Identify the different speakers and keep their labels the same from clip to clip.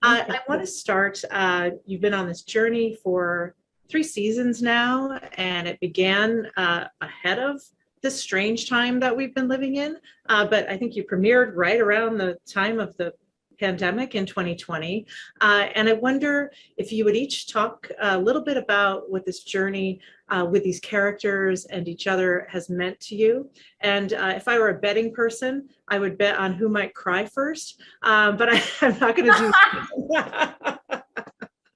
Speaker 1: I want to start. You've been on this journey for 3 seasons now, and it began ahead of this strange time that we've been living in. But I think you premiered right around the time of the pandemic in 2020. And I wonder if you would each talk a little bit about what this journey with these characters and each other has meant to you. And if I were a betting person, I would bet on who might cry first. But I'm not going to do that.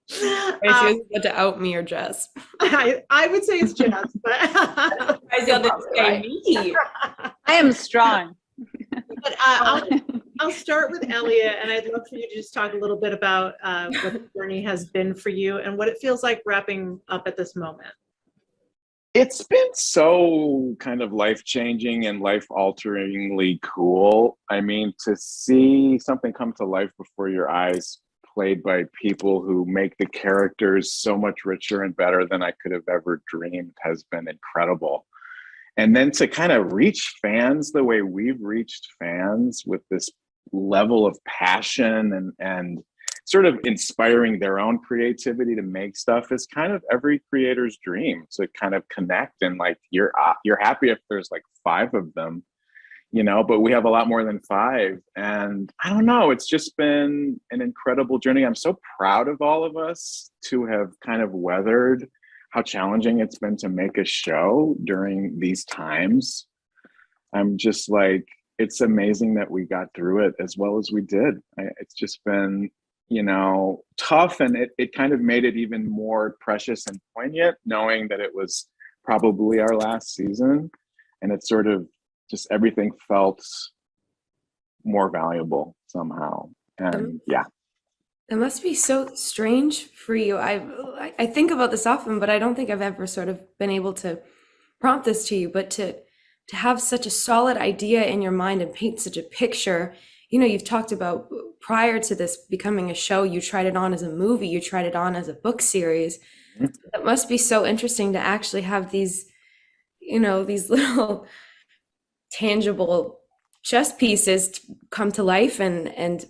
Speaker 2: She was about to out me or Jess.
Speaker 1: I would say it's Jess, but
Speaker 2: I
Speaker 3: am strong.
Speaker 1: But I'll start with Elliot, and I'd love for you to just talk a little bit about what the journey has been for you and what it feels like wrapping up at this moment.
Speaker 4: It's been so kind of life-changing and life-alteringly cool. I mean, to see something come to life before your eyes, played by people who make the characters so much richer and better than I could have ever dreamed, has been incredible. And then to kind of reach fans the way we've reached fans with this level of passion and sort of inspiring their own creativity to make stuff is kind of every creator's dream, to kind of connect. And like, you're happy if there's like 5 of them, you know, but we have a lot more than 5. And I don't know, it's just been an incredible journey. I'm so proud of all of us to have kind of weathered how challenging it's been to make a show during these times. I'm just like, it's amazing that we got through it as well as we did. It's just been, you know, tough, and it kind of made it even more precious and poignant knowing that it was probably our last season, and it sort of just everything felt more valuable somehow. And yeah.
Speaker 2: It must be so strange for you. I think about this often, but I don't think I've ever sort of been able to prompt this to you. But to have such a solid idea in your mind and paint such a picture, you know, you've talked about prior to this becoming a show, you tried it on as a movie, you tried it on as a book series. Mm-hmm. It must be so interesting to actually have these, you know, these little tangible chess pieces come to life and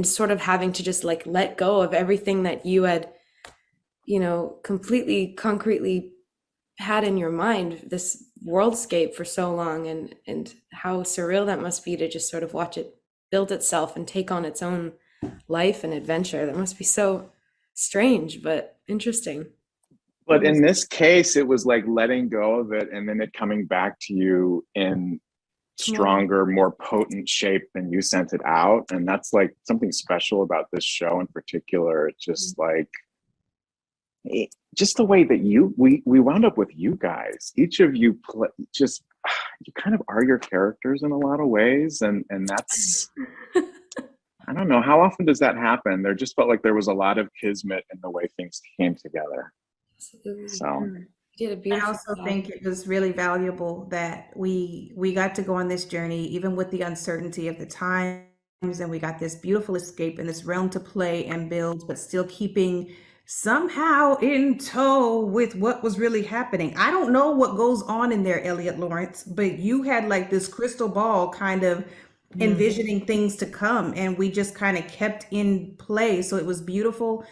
Speaker 2: sort of having to just like let go of everything that you had, you know, completely concretely had in your mind, this worldscape for so long, and how surreal that must be to just sort of watch it build itself and take on its own life and adventure. That must be so strange, but interesting.
Speaker 4: But in this case, it was like letting go of it and then it coming back to you in stronger, more potent shape than you sent it out. And that's like something special about this show in particular. It's just like, just the way that we wound up with you guys. Each of you you kind of are your characters in a lot of ways. And that's, I don't know, how often does that happen? There just felt like there was a lot of kismet in the way things came together. So
Speaker 5: I also think it was really valuable that we got to go on this journey, even with the uncertainty of the times, and we got this beautiful escape in this realm to play and build, but still keeping somehow in tow with what was really happening. I don't know what goes on in there, Elliot Lawrence, but you had like this crystal ball kind of envisioning things to come, and we just kind of kept in play. So it was beautiful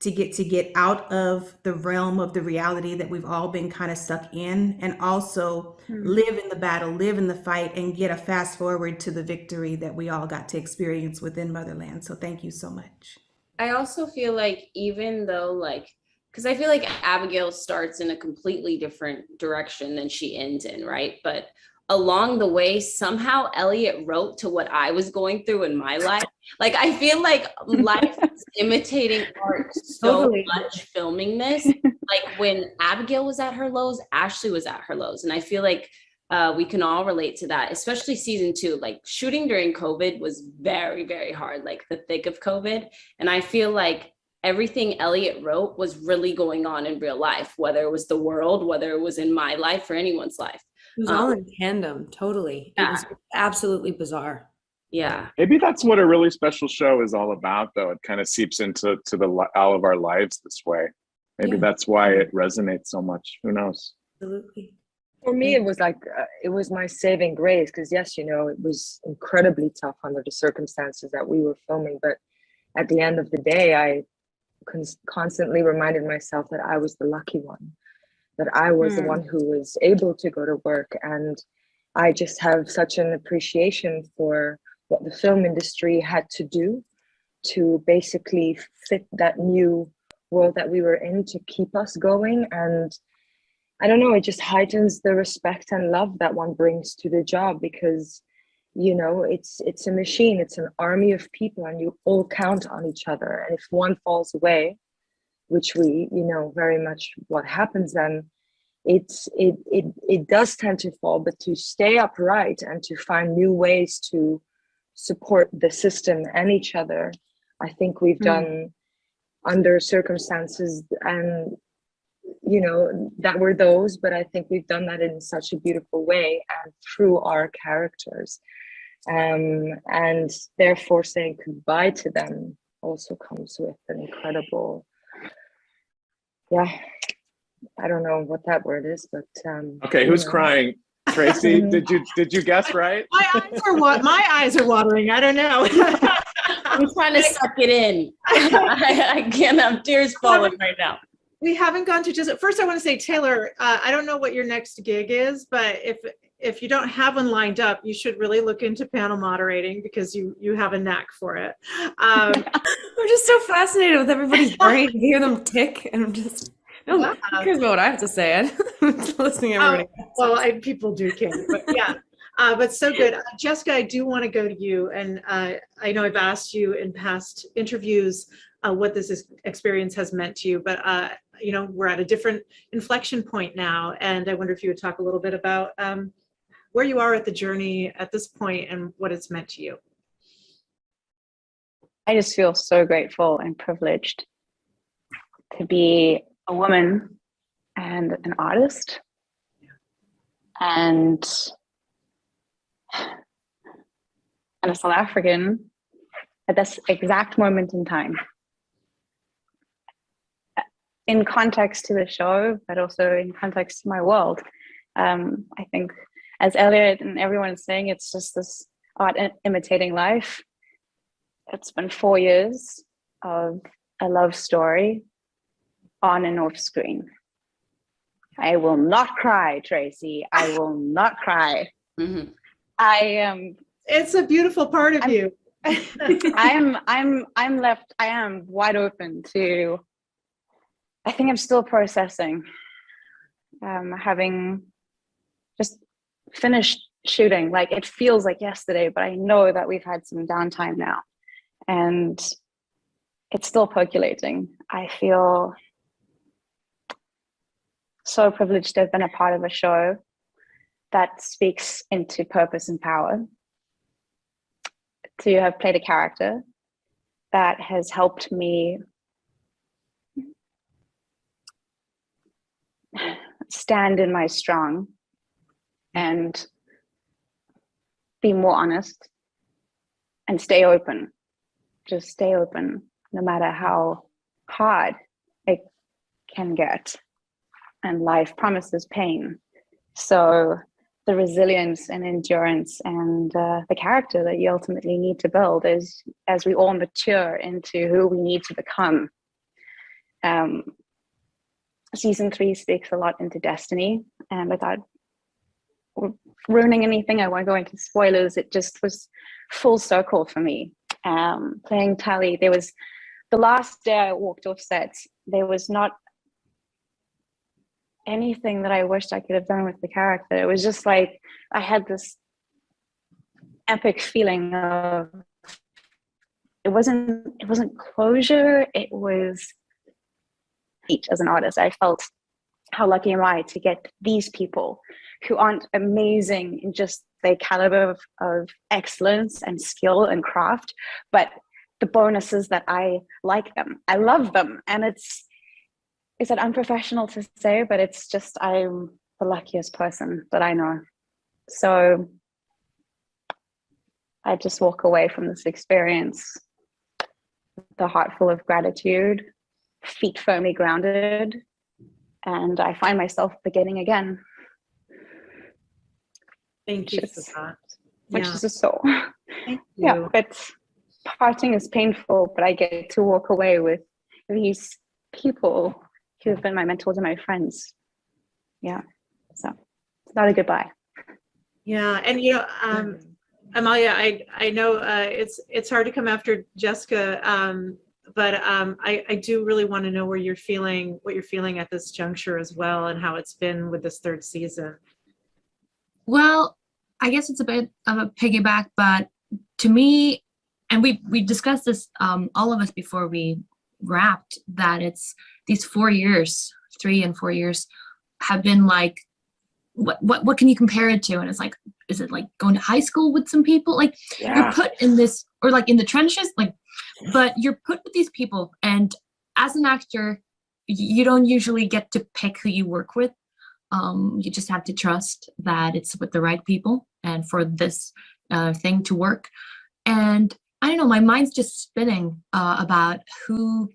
Speaker 5: to get out of the realm of the reality that we've all been kind of stuck in, and also live in the battle, live in the fight, and get a fast forward to the victory that we all got to experience within Motherland. So thank you so much.
Speaker 6: I also feel like, even though, like, because I feel like Abigail starts in a completely different direction than she ends in, right? But along the way, somehow Elliot wrote to what I was going through in my life. Like, I feel like life is imitating art so much filming this. Like, when Abigail was at her lows, Ashley was at her lows. And I feel like we can all relate to that, especially season 2. Like, shooting during COVID was very, very hard, like the thick of COVID. And I feel like everything Elliot wrote was really going on in real life, whether it was the world, whether it was in my life or anyone's life.
Speaker 2: It was all in tandem, totally. Yeah. It was absolutely bizarre.
Speaker 6: Yeah.
Speaker 4: Maybe that's what a really special show is all about, though. It kind of seeps into all of our lives this way. Maybe that's why it resonates so much. Who knows?
Speaker 2: Absolutely.
Speaker 3: For me, it was like, it was my saving grace, because yes, you know, it was incredibly tough under the circumstances that we were filming, but at the end of the day, I constantly reminded myself that I was the lucky one, that I was the one who was able to go to work. And I just have such an appreciation for what the film industry had to do to basically fit that new world that we were in to keep us going. And I don't know, it just heightens the respect and love that one brings to the job, because it's a machine, it's an army of people, and you all count on each other. And if one falls away, which we very much what happens, then it does tend to fall. But to stay upright and to find new ways to support the system and each other, I think we've done under circumstances and that were those, but I think we've done that in such a beautiful way and through our characters, and therefore saying goodbye to them also comes with an incredible, I don't know what that word is, but
Speaker 4: okay, who's crying? Tracy, did you guess right?
Speaker 1: My eyes are watering. I don't know.
Speaker 6: I'm trying to suck it in. I can't have tears falling right now.
Speaker 1: We haven't gone to just first. I want to say, Taylor, I don't know what your next gig is, but if you don't have one lined up, you should really look into panel moderating, because you have a knack for it. I'm
Speaker 2: just so fascinated with everybody's brain to hear them tick, and I'm just who cares about what I have to say? I'm listening to everybody.
Speaker 1: People do care, but yeah. But so good. Jessica, I do want to go to you. And I know I've asked you in past interviews what this experience has meant to you, but we're at a different inflection point now. And I wonder if you would talk a little bit about where you are at the journey at this point and what it's meant to you.
Speaker 7: I just feel so grateful and privileged to be a woman and an artist, and a South African at this exact moment in time. In context to the show, but also in context to my world. I think, as Elliot and everyone is saying, it's just this art imitating life. It's been 4 years of a love story on and off screen. I will not cry, Tracy. I will not cry.
Speaker 6: Mm-hmm.
Speaker 1: It's a beautiful part of you.
Speaker 7: I am wide open to, I think I'm still processing, having just finished shooting. Like, it feels like yesterday, but I know that we've had some downtime now, and it's still percolating. I feel so privileged to have been a part of a show that speaks into purpose and power, to have played a character that has helped me stand in my strong and be more honest and stay open. Just stay open, no matter how hard it can get. And life promises pain. So the resilience and endurance and the character that you ultimately need to build is, as we all mature into who we need to become. Season 3 speaks a lot into destiny, and without ruining anything, I won't go into spoilers. It just was full circle for me. Playing Tally, there was the last day I walked off set, there was not anything that I wished I could have done with the character. It was just like I had this epic feeling of it wasn't closure, it was each as an artist. I felt, how lucky am I to get these people who aren't amazing in just their caliber of excellence and skill and craft, but the bonuses that I like them, I love them. And it's that unprofessional to say, but it's just, I'm the luckiest person that I know. So I just walk away from this experience with a heart full of gratitude, feet firmly grounded, and I find myself beginning again.
Speaker 1: Thank you for that.
Speaker 7: Which is a soul.
Speaker 1: Thank you.
Speaker 7: Yeah, but parting is painful, but I get to walk away with these people who have been my mentors and my friends. Yeah, so it's not a goodbye.
Speaker 1: Yeah, and Amalia, I know it's hard to come after Jessica, but I do really want to know what you're feeling at this juncture as well, and how it's been with this third season.
Speaker 8: Well, I guess it's a bit of a piggyback, but to me, and we discussed this, all of us before we wrapped, that it's these 4 years, 3 and 4 years, have been like, what can you compare it to? And it's like, is it like going to high school with some people? Like you're put in this, or like in the trenches, like, but you're put with these people, and as an actor, you don't usually get to pick who you work with. You just have to trust that it's with the right people and for this thing to work. And I don't know, my mind's just spinning about who.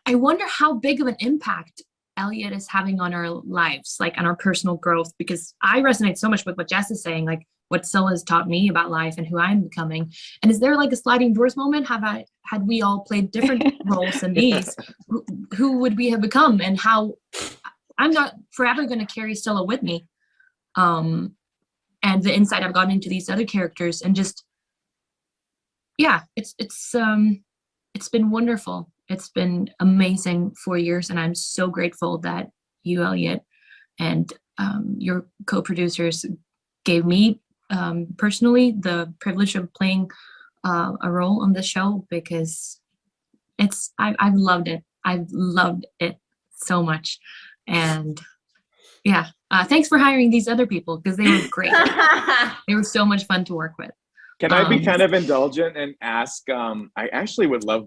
Speaker 8: I wonder how big of an impact Elliot is having on our lives, like on our personal growth, because I resonate so much with what Jess is saying, like what Scylla has taught me about life and who I'm becoming. And is there like a sliding doors moment? Had we all played different roles than these, who would we have become? And how I'm not forever going to carry Scylla with me. And the insight I've gotten into these other characters, and just, yeah, it's been wonderful. It's been amazing 4 years, and I'm so grateful that you, Elliot, and your co-producers gave me personally the privilege of playing a role on this show, because I've loved it. I've loved it so much. And yeah, thanks for hiring these other people, because they were great. They were so much fun to work with.
Speaker 4: Can I be kind of indulgent and ask, I actually would love,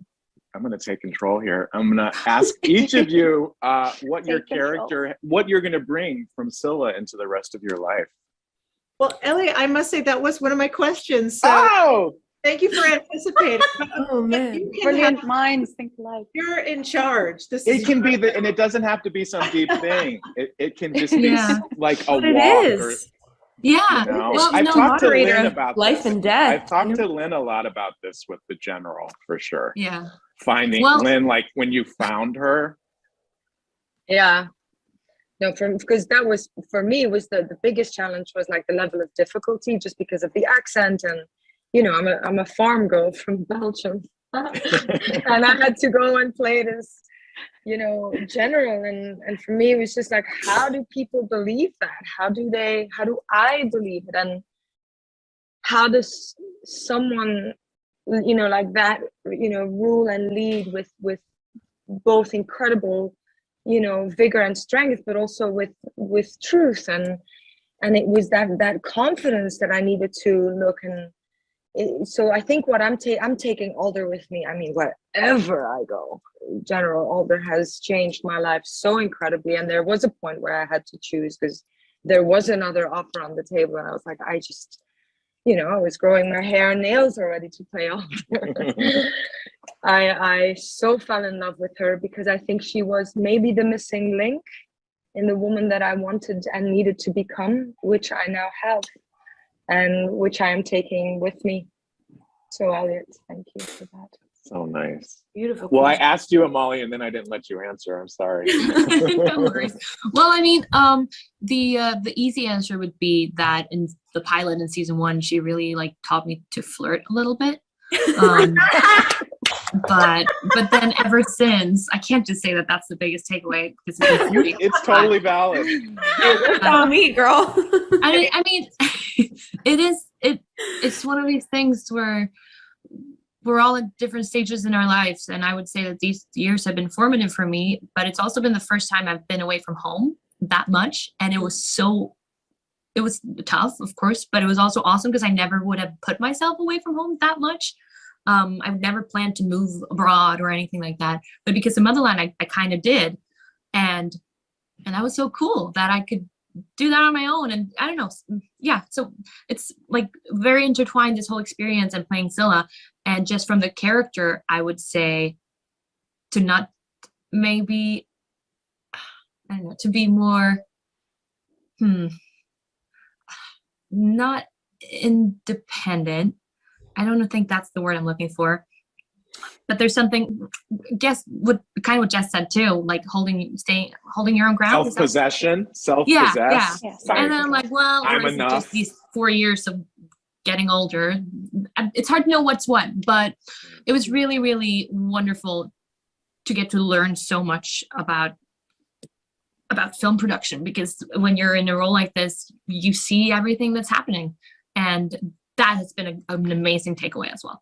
Speaker 4: I'm going to take control here. I'm going to ask each of you what your character, what you're going to bring from Scylla into the rest of your life.
Speaker 1: Well, Ellie, I must say that was one of my questions. So thank you for anticipating.
Speaker 2: Oh man,
Speaker 7: Brilliant minds think alike.
Speaker 1: You're in charge.
Speaker 4: It can be and it doesn't have to be some deep thing. It can just be like a
Speaker 2: but it
Speaker 4: walk.
Speaker 2: is.
Speaker 8: Yeah.
Speaker 4: You know?
Speaker 2: Well,
Speaker 4: I've
Speaker 2: no
Speaker 4: talked to
Speaker 2: moderator
Speaker 4: Lynn
Speaker 2: of
Speaker 4: about
Speaker 2: life
Speaker 4: this.
Speaker 2: and death.
Speaker 4: I've talked to Lynn a lot about this with the general, for sure.
Speaker 8: Yeah.
Speaker 4: Finding Lynn, like when you found her.
Speaker 3: Yeah. No, because that was, for me, was the biggest challenge was like the level of difficulty, just because of the accent, and I'm a farm girl from Belgium, and I had to go and play this general, and for me it was just like, how do people believe that? How do I believe it? And how does someone like that rule and lead with both incredible vigor and strength, but also with truth, and it was that confidence that I needed to look. And so I think what I'm taking Alder with me. I mean, wherever I go, General Alder has changed my life so incredibly. And there was a point where I had to choose, because there was another offer on the table, and I was like, I just, I was growing my hair and nails already to play Alder. I so fell in love with her, because I think she was maybe the missing link in the woman that I wanted and needed to become, which I now have, and which I am taking with me. So Elliot, thank you for that.
Speaker 4: So nice.
Speaker 2: Beautiful.
Speaker 4: Well, I asked you, Amalia, and then I didn't let you answer. I'm sorry.
Speaker 8: No worries. Well, I mean, the easy answer would be that in the pilot in season 1, she really like taught me to flirt a little bit. But then ever since, I can't just say that that's the biggest takeaway, because
Speaker 4: It's totally valid.
Speaker 2: On me, girl.
Speaker 8: I mean, it's one of these things where we're all at different stages in our lives, and I would say that these years have been formative for me, but it's also been the first time I've been away from home that much, and it was tough, of course, but it was also awesome, because I never would have put myself away from home that much. I've never planned to move abroad or anything like that, but because of Motherland, I kind of did, and that was so cool that I could do that on my own. And I don't know, yeah, so it's like very intertwined, this whole experience and playing Scylla. And just from the character, I would say to not maybe, I don't know, to be more not independent, I don't think that's the word I'm looking for, but there's something, guess what, kind of what Jess said too, like holding your own ground. Is that-
Speaker 4: Self-possession,
Speaker 8: Yeah,
Speaker 4: self-possessed.
Speaker 7: Yes.
Speaker 4: Like,
Speaker 8: and then I'm like, well,
Speaker 4: I'm
Speaker 8: or is it
Speaker 4: enough.
Speaker 8: just these 4 years of getting older? It's hard to know what's what, but it was really, really wonderful to get to learn so much about film production, because when you're in a role like this, you see everything that's happening, and that has been an amazing takeaway as well.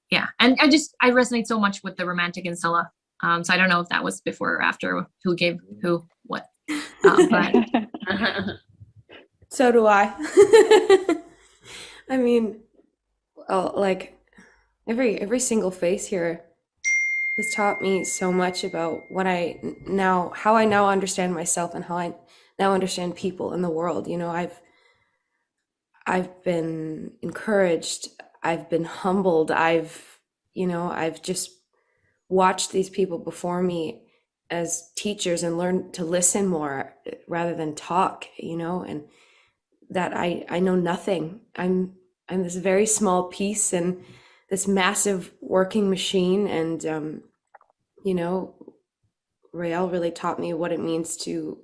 Speaker 8: Yeah, and I resonate so much with the romantic in Scylla. So I don't know if that was before or after, who gave who what, but
Speaker 2: So do I. I mean, like every single face here has taught me so much about how I now understand myself and how I now understand people in the world. You know, I've been encouraged, I've been humbled, I've just watched these people before me as teachers and learned to listen more rather than talk, and that I know nothing. I'm this very small piece in this massive working machine, and Rael really taught me what it means to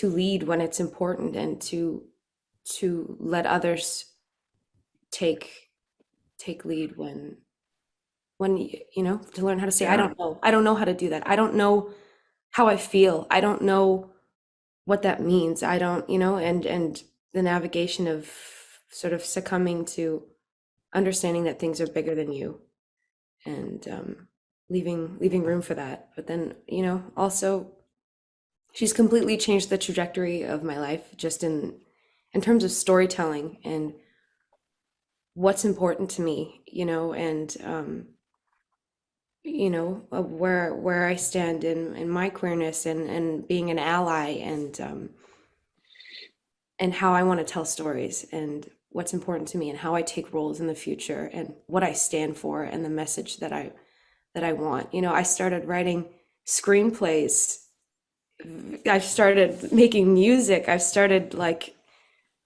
Speaker 2: lead when it's important, and to let others take lead when to learn how to say, I don't know how to do that. I don't know how I feel. I don't know what that means. I don't, and the navigation of sort of succumbing to understanding that things are bigger than you, and leaving room for that. But then, also she's completely changed the trajectory of my life, just in terms of storytelling and what's important to me, and where I stand in my queerness, and being an ally, and how I want to tell stories, and what's important to me, and how I take roles in the future, and what I stand for, and the message that I want. I started writing screenplays. I've started making music. I've started, like,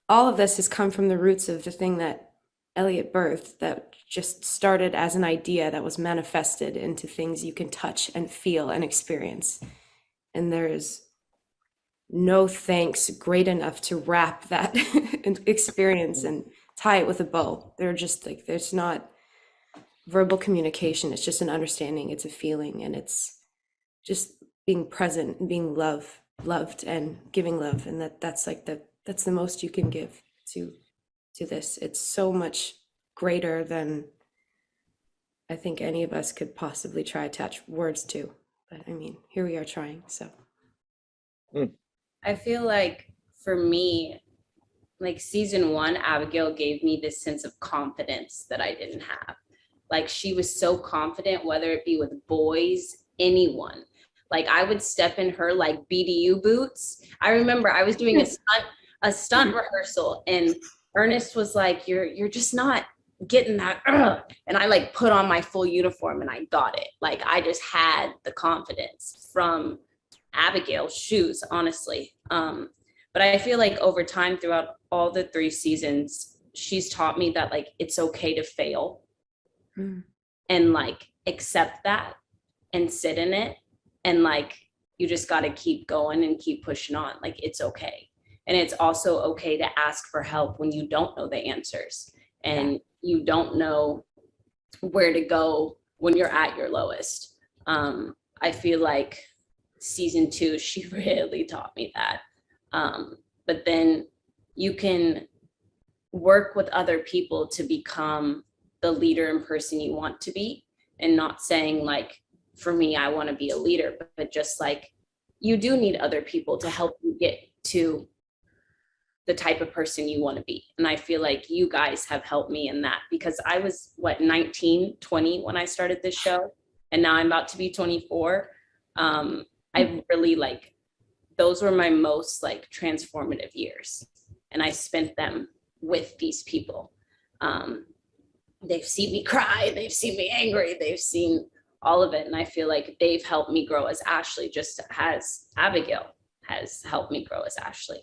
Speaker 2: all of this has come from the roots of the thing that Elliot birthed, that just started as an idea that was manifested into things you can touch and feel and experience. And there's no thanks great enough to wrap that experience and tie it with a bow. They're just like, there's not verbal communication. It's just an understanding. It's a feeling, and it's just being present and being loved and giving love. And that's the most you can give to this. It's so much greater than I think any of us could possibly try to attach words to. But I mean, here we are trying, so.
Speaker 6: I feel like for me, like season 1, Abigail gave me this sense of confidence that I didn't have. Like, she was so confident, whether it be with boys, anyone. Like, I would step in her like BDU boots. I remember I was doing a stunt rehearsal, and Ernest was like, you're just not getting that. And I like put on my full uniform and I got it. Like, I just had the confidence from Abigail's shoes, honestly. But I feel like over time, throughout all the 3 seasons, she's taught me that, like, it's okay to fail and, like, accept that and sit in it. And, like, you just got to keep going and keep pushing on. Like, it's okay. And it's also okay to ask for help when you don't know the answers and you don't know where to go when you're at your lowest. I feel like season 2, she really taught me that. But then you can work with other people to become the leader and person you want to be, and not saying, like, for me, I want to be a leader, but just like, you do need other people to help you get to the type of person you want to be. And I feel like you guys have helped me in that, because I was 19, 20 when I started this show, and now I'm about to be 24. I really, like, those were my most, like, transformative years, and I spent them with these people. They've seen me cry, they've seen me angry, they've seen all of it, and I feel like they've helped me grow as Ashley, just as Abigail has helped me grow as Ashley.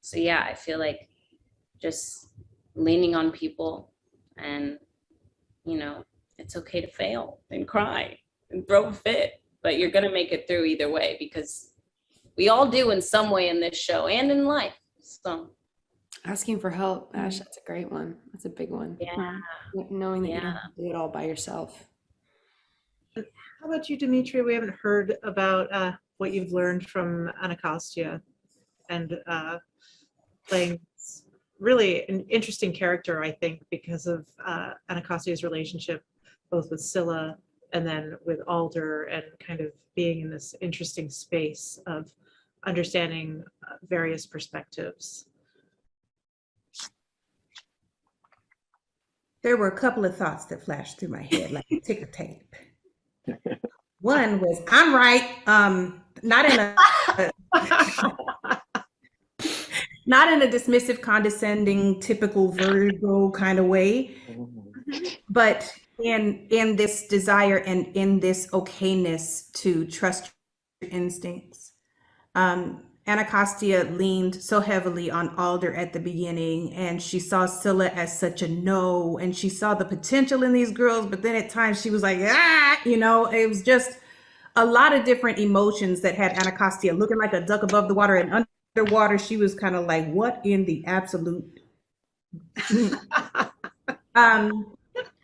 Speaker 6: So yeah, I feel like just leaning on people, and you know, it's okay to fail and cry and throw a fit, but you're gonna make it through either way, because we all do in some way in this show and in life. So
Speaker 2: Asking for help, Ash, that's a great one. That's a big one.
Speaker 6: yeah.
Speaker 2: Knowing that you
Speaker 6: Yeah.
Speaker 2: don't have to do it all by yourself.
Speaker 1: How about you, Demetria? We haven't heard about what you've learned from Anacostia and playing really an interesting character, I think, because of Anacostia's relationship both with Scylla and then with Alder, and kind of being in this interesting space of understanding various perspectives.
Speaker 5: There were a couple of thoughts that flashed through my head like a ticker tape. One was, I'm right. Not in a not in a dismissive, condescending, typical Virgo kind of way, but in this desire and in this okayness to trust your instincts. Anacostia leaned so heavily on Alder at the beginning, and she saw Scylla as such a no, and she saw the potential in these girls, but then at times she was like, you know, it was just a lot of different emotions that had Anacostia looking like a duck above the water, and underwater she was kind of like, what in the absolute?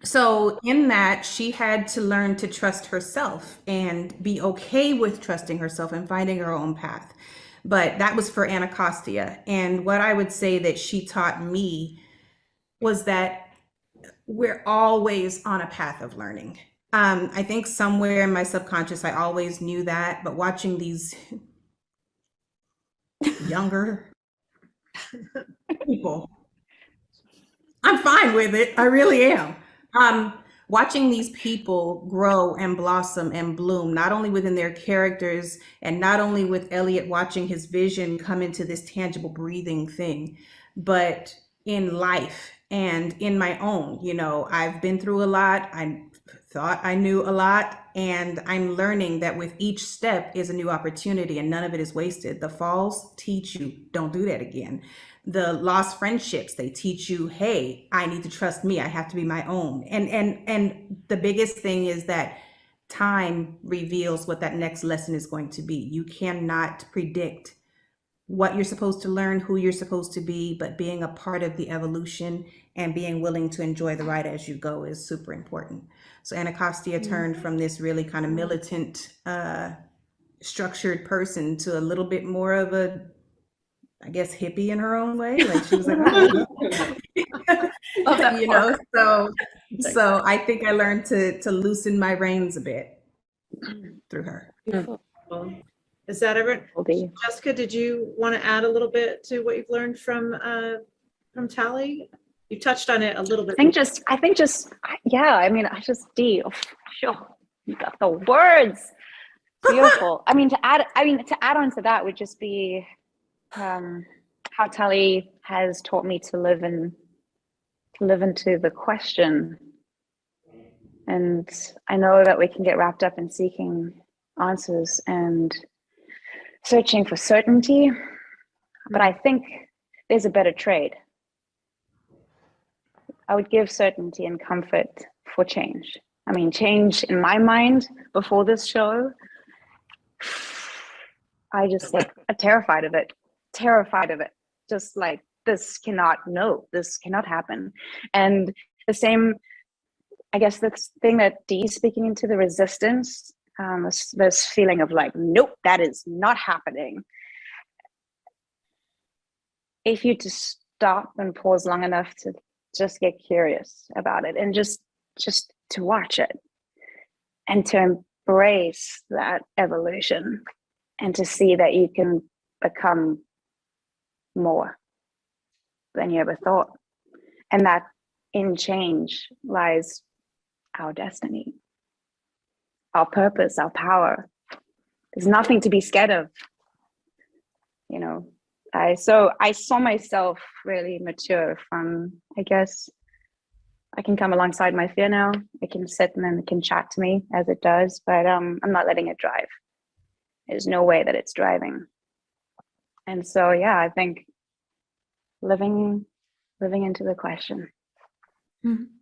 Speaker 5: So in that, she had to learn to trust herself and be okay with trusting herself and finding her own path. But that was for Anacostia. And what I would say that she taught me was that we're always on a path of learning. I think somewhere in my subconscious, I always knew that, but watching these younger people, I'm fine with it. I really am. Watching these people grow and blossom and bloom, not only within their characters and not only with Elliot watching his vision come into this tangible breathing thing, but in life and in my own. You know, I've been through a lot. I thought I knew a lot, and I'm learning that with each step is a new opportunity, and none of it is wasted. The falls teach you, don't do that again. The lost friendships, they teach you, hey, I need to trust me. I have to be my own. And the biggest thing is that time reveals what that next lesson is going to be. You cannot predict what you're supposed to learn, who you're supposed to be, but being a part of the evolution and being willing to enjoy the ride as you go is super important. So Anacostia turned from this really kind of militant, structured person to a little bit more of a, I guess, hippie in her own way. Like she was like, oh, you know, so I think I learned to loosen my reins a bit through her.
Speaker 7: Beautiful.
Speaker 1: Is that ever,
Speaker 3: Goldie.
Speaker 1: Jessica, did you want to add a little bit to what you've learned from Tally? You touched on it a little bit.
Speaker 7: Yeah, I mean, Dee, sure, you got the words. Beautiful. I mean, to add on to that would just be how Tally has taught me to live into the question. And I know that we can get wrapped up in seeking answers and searching for certainty, but I think there's a better trade. I would give certainty and comfort for change. I mean, change in my mind before this show, I just like, I'm terrified of it. Just like, this cannot happen. And the same, I guess, this thing that Dee's speaking into, the resistance, this feeling of like, nope, that is not happening. If you just stop and pause long enough to just get curious about it and just to watch it and to embrace that evolution and to see that you can become more than you ever thought, and that in change lies our destiny, our purpose, our power. There's nothing to be scared of. You know, I saw myself really mature from, I guess, I can come alongside my fear now. It can sit and then it can chat to me as it does, but I'm not letting it drive. There's no way that it's driving. And so, yeah, I think living living into the question.
Speaker 2: Mhm.